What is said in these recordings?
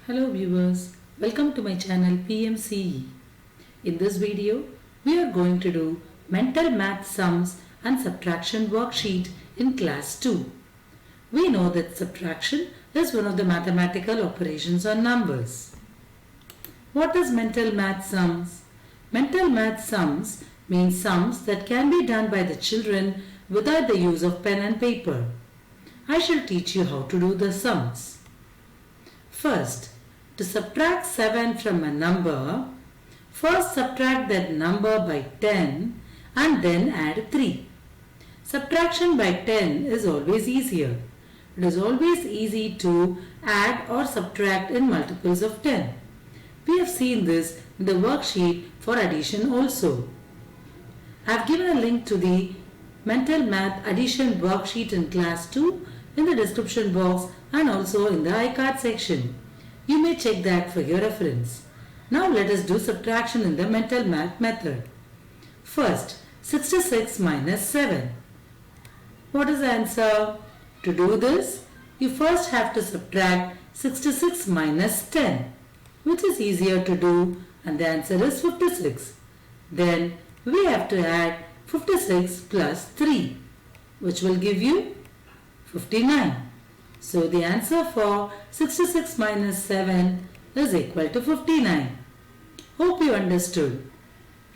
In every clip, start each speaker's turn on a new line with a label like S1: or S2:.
S1: Hello viewers, welcome to my channel PMCE. In this video, we are going to do mental math sums and subtraction worksheet in class 2. We know that subtraction is one of the mathematical operations on numbers. What is mental math sums? Mental math sums mean sums that can be done by the children without the use of pen and paper. I shall teach you how to do the sums. First, to subtract 7 from a number, first subtract that number by 10 and then add 3. Subtraction by 10 is always easier. It is always easy to add or subtract in multiples of 10. We have seen this in the worksheet for addition also. I have given a link to the mental math addition worksheet in class 2 in the description box and also in the iCard section. You may check that for your reference. Now let us do subtraction in the mental math method. First, 66 minus 7. What is the answer? To do this, you first have to subtract 66 minus 10, which is easier to do, and the answer is 56. Then we have to add 56 plus 3, which will give you 59. So the answer for 66 minus 7 is equal to 59. Hope you understood.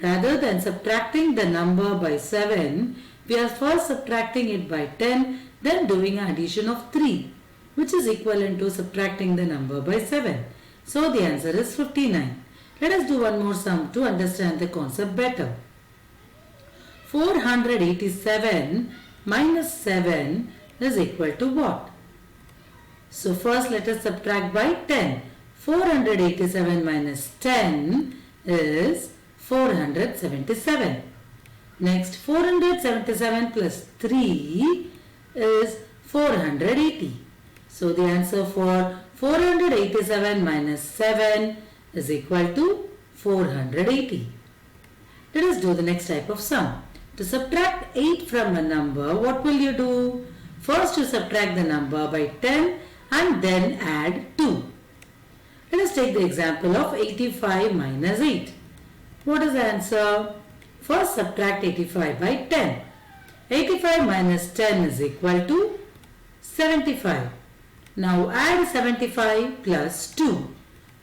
S1: Rather than subtracting the number by 7, we are first subtracting it by 10, then doing an addition of 3, which is equivalent to subtracting the number by 7. So the answer is 59. Let us do one more sum to understand the concept better. 487 minus 7 is equal to what? So first let us subtract by 10. 487 minus 10 is 477. Next 477 plus 3 is 480. So the answer for 487 minus 7 is equal to 480. Let us do the next type of sum. To subtract 8 from a number, what will you do? First you subtract the number by 10 and then add 2. Let us take the example of 85 minus 8. What is the answer? First subtract 85 by 10. 85 minus 10 is equal to 75. Now add 75 plus 2,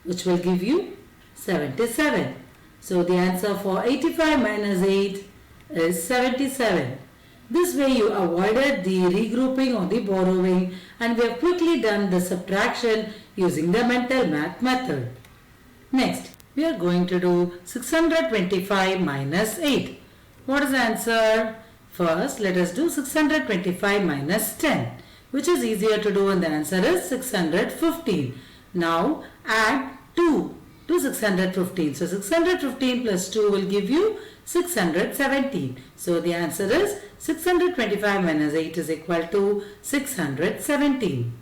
S1: which will give you 77. So the answer for 85 minus 8 is 77. This way you avoided the regrouping or the borrowing, and we have quickly done the subtraction using the mental math method. Next, we are going to do 625 minus 8. What is the answer? First, let us do 625 minus 10, which is easier to do, and the answer is 615. Now add 2 to 615. So 615 plus 2 will give you 617. So the answer is 625 minus 8 is equal to 617.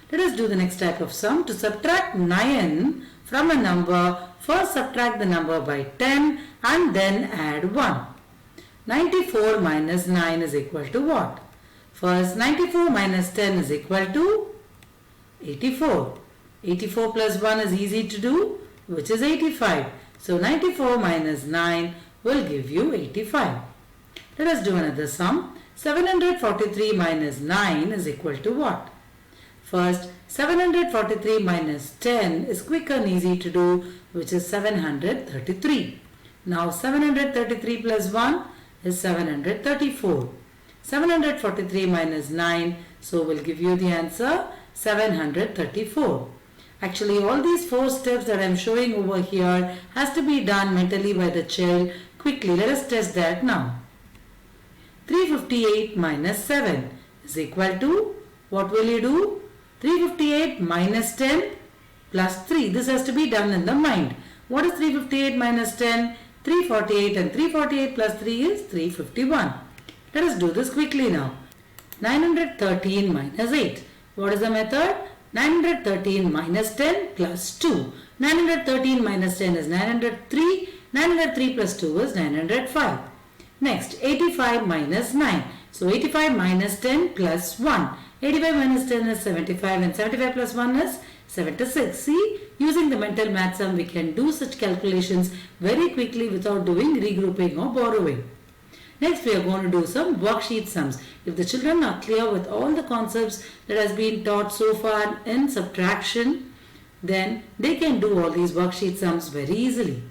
S1: Let us do the next type of sum. To subtract 9 from a number, first subtract the number by 10 and then add 1. 94 minus 9 is equal to what? First 94 minus 10 is equal to 84. 84 plus 1 is easy to do, which is 85. So 94 minus 9 will give you 85. Let us do another sum. 743 minus 9 is equal to what? First, 743 minus 10 is quick and easy to do, which is 733. Now 733 plus 1 is 734. 743 minus 9, so will give you the answer 734. Actually, all these 4 steps that I am showing over here has to be done mentally by the child quickly. Let us test that now. 358 minus 7 is equal to, what will you do? 358 minus 10 plus 3. This has to be done in the mind. What is 358 minus 10? 348, and 348 plus 3 is 351. Let us do this quickly now. 913 minus 8. What is the method? 913 minus 10 plus 2. 913 minus 10 is 903. 903 plus 2 is 905. Next, 85 minus 9. So 85 minus 10 plus 1. 85 minus 10 is 75, and 75 plus 1 is 76. See, using the mental math sum we can do such calculations very quickly without doing regrouping or borrowing. Next we are going to do some worksheet sums. If the children are clear with all the concepts that has been taught so far in subtraction, then they can do all these worksheet sums very easily.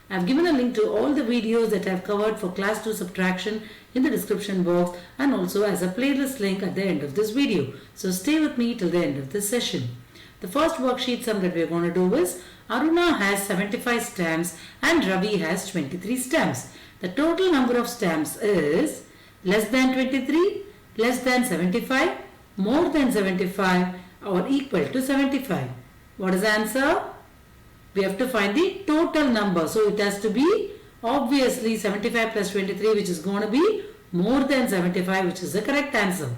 S1: I have given a link to all the videos that I have covered for class 2 subtraction in the description box and also as a playlist link at the end of this video. So stay with me till the end of this session. The first worksheet sum that we are going to do is Aruna has 75 stamps and Ravi has 23 stamps. The total number of stamps is less than 23, less than 75, more than 75 or equal to 75. What is the answer? We have to find the total number. So it has to be obviously 75 plus 23, which is going to be more than 75, which is the correct answer.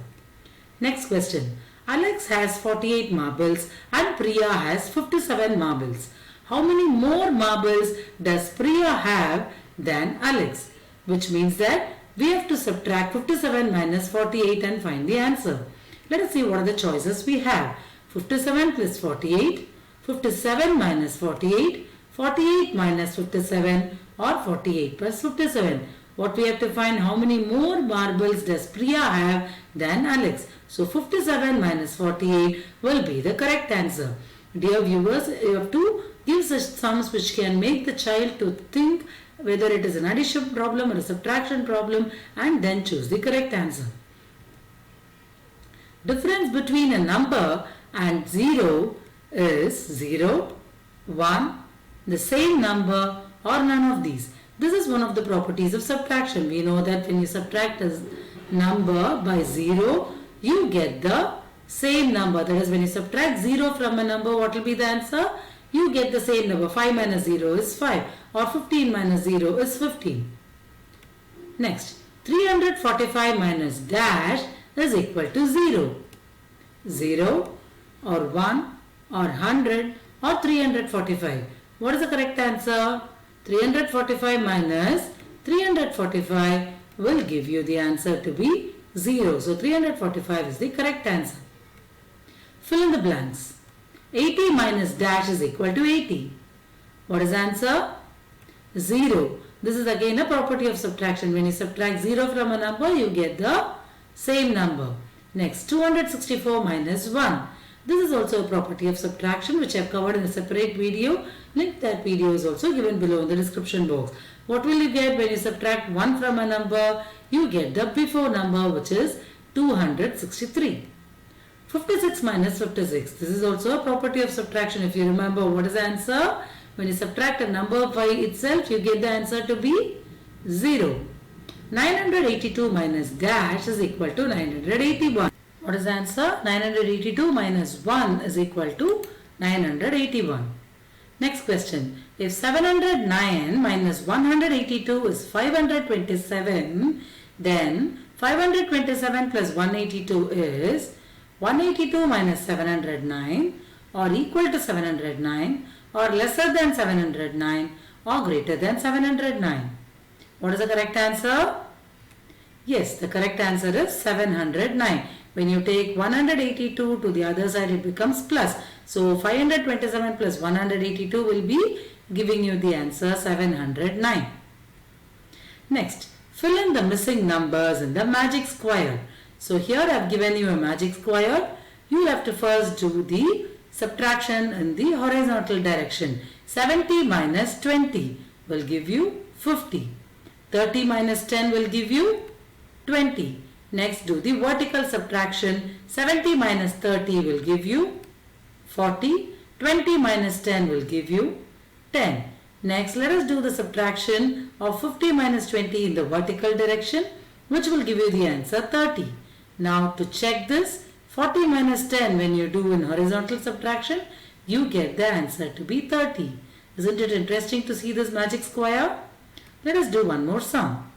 S1: Next question. Alex has 48 marbles and Priya has 57 marbles. How many more marbles does Priya have than Alex? Which means that we have to subtract 57 minus 48 and find the answer. Let us see what are the choices we have. 57 plus 48, 57 minus 48, 48 minus 57 or 48 plus 57. What we have to find, how many more marbles does Priya have than Alex? So 57 minus 48 will be the correct answer. Dear viewers, you have to give such sums which can make the child to think whether it is an addition problem or a subtraction problem and then choose the correct answer. Difference between a number and 0 is 0, 1, the same number or none of these. This is one of the properties of subtraction. We know that when you subtract a number by 0, you get the same number. That is, when you subtract 0 from a number, what will be the answer? You get the same number. 5 minus 0 is 5 or 15 minus 0 is 15. Next, 345 minus dash is equal to 0. 0 or 1 or 100 or 345. What is the correct answer? 345 minus 345 will give you the answer to be 0. So 345 is the correct answer. Fill in the blanks. 80 minus dash is equal to 80. What is the answer? 0. This is again a property of subtraction. When you subtract 0 from a number, you get the same number. Next, 264 minus 1. This is also a property of subtraction which I have covered in a separate video. Link that video is also given below in the description box. What will you get when you subtract 1 from a number? You get the before number, which is 263. 56 minus 56. This is also a property of subtraction. If you remember, what is the answer? When you subtract a number by itself, you get the answer to be 0. 982 minus dash is equal to 981. What is the answer? 982 minus 1 is equal to 981. Next question. If 709 minus 182 is 527, then 527 plus 182 is 182 minus 709 or equal to 709 or lesser than 709 or greater than 709. What is the correct answer? Yes, the correct answer is 709. When you take 182 to the other side, it becomes plus. So 527 plus 182 will be giving you the answer 709. Next, fill in the missing numbers in the magic square. So here I have given you a magic square. You will have to first do the subtraction in the horizontal direction. 70 minus 20 will give you 50. 30 minus 10 will give you 20. Next, do the vertical subtraction. 70 minus 30 will give you 40. 20 minus 10 will give you 10. Next, let us do the subtraction of 50 minus 20 in the vertical direction, which will give you the answer 30. Now, to check this, 40 minus 10 when you do in horizontal subtraction, you get the answer to be 30. Isn't it interesting to see this magic square? Let us do one more sum.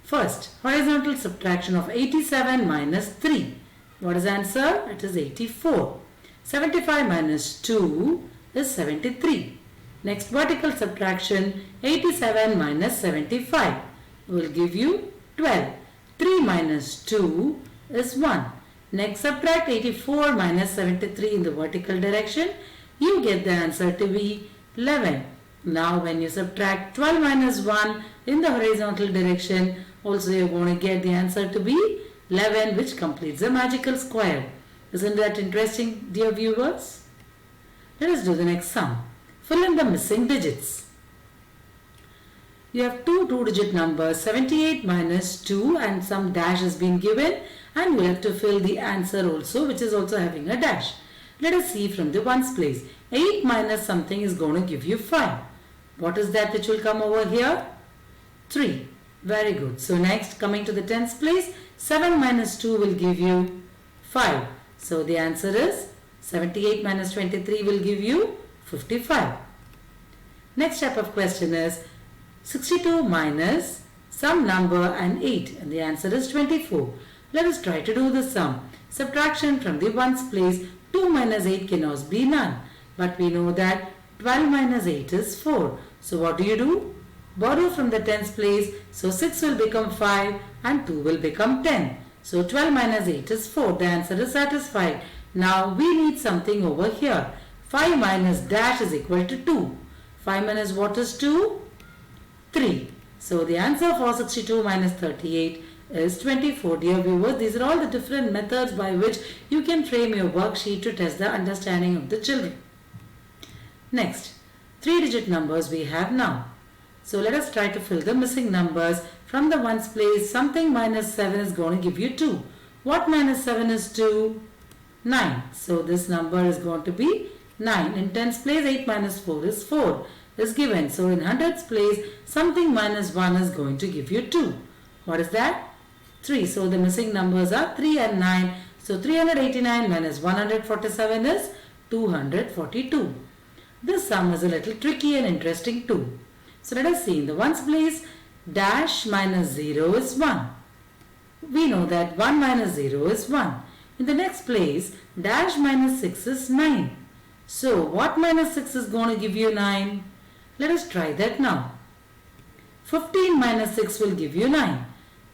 S1: First, horizontal subtraction of 87 minus 3. What is the answer? It is 84. 75 minus 2 is 73. Next, vertical subtraction, 87 minus 75 will give you 12. 3 minus 2 is 1. Next, subtract 84 minus 73 in the vertical direction. You get the answer to be 11. Now, when you subtract 12 minus 1 in the horizontal direction, also you are going to get the answer to be 11, which completes the magical square. Isn't that interesting, dear viewers? Let us do the next sum. Fill in the missing digits. You have two two-digit numbers, 78 minus 2, and some dash has been given, and we have to fill the answer also, which is also having a dash. Let us see from the ones place. 8 minus something is going to give you 5. What is that which will come over here? 3. Very good. So next, coming to the tens place, 7 minus 2 will give you 5. So the answer is 78 minus 23 will give you 55. Next type of question is 62 minus some number and 8, and the answer is 24. Let us try to do the sum. Subtraction from the ones place, 2 minus 8 cannot be none. But we know that 12 minus 8 is 4. So what do? Borrow from the tens place. So 6 will become 5 and 2 will become 10. So 12 minus 8 is 4. The answer is satisfied. Now we need something over here. 5 minus dash is equal to 2. 5 minus what is 2? 3. So the answer for 62 minus 38 is 24. Dear viewers, these are all the different methods by which you can frame your worksheet to test the understanding of the children. Next, 3-digit numbers we have now. So let us try to fill the missing numbers. From the ones place, something minus 7 is going to give you 2. What minus 7 is 2? 9. So this number is going to be 9. In tens place, 8 minus 4 is 4 is given. So in hundreds place, something minus 1 is going to give you 2. What is that? 3. So the missing numbers are 3 and 9. So 389 minus 147 is 242. This sum is a little tricky and interesting too. So let us see. In the ones place, dash minus 0 is 1. We know that 1 minus 0 is 1. In the next place, dash minus 6 is 9. So what minus 6 is going to give you 9? Let us try that now. 15 minus 6 will give you 9.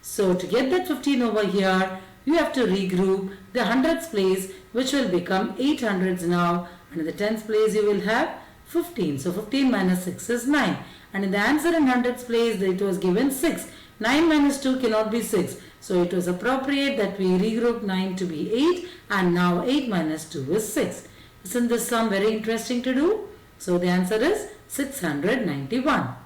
S1: So to get that 15 over here, you have to regroup the hundreds place, which will become 800s now. And in the tens place, you will have 15. So 15 minus 6 is 9. And in the answer in hundreds place, it was given 6. 9 minus 2 cannot be 6. So it was appropriate that we regroup 9 to be 8. And now 8 minus 2 is 6. Isn't this sum very interesting to do? So the answer is 691.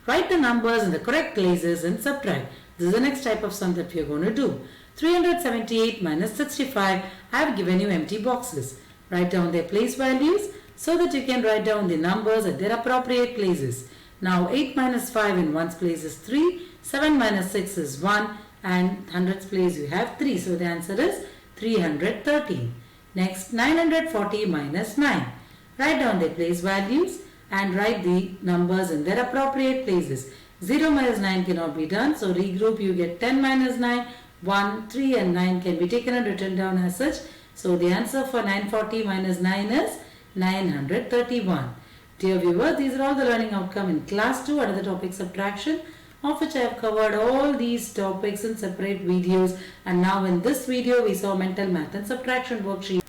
S1: Write the numbers in the correct places and subtract. This is the next type of sum that we are going to do. 378 minus 65. I have given you empty boxes. Write down their place values so that you can write down the numbers at their appropriate places. Now 8 minus 5 in ones place is 3. 7 minus 6 is 1. And hundreds place you have 3. So the answer is 313. Next, 940 minus 9. Write down their place values and write the numbers in their appropriate places. 0 minus 9 cannot be done. So regroup, you get 10 minus 9. 1, 3 and 9 can be taken and written down as such. So the answer for 940 minus 9 is 931. Dear viewers, these are all the learning outcome in class 2 under the topic subtraction, of which I have covered all these topics in separate videos. And now in this video, we saw mental math and subtraction worksheet.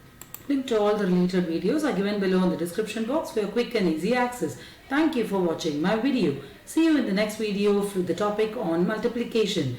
S1: Link to all the related videos are given below in the description box for your quick and easy access. Thank you for watching my video. See you in the next video with the topic on multiplication.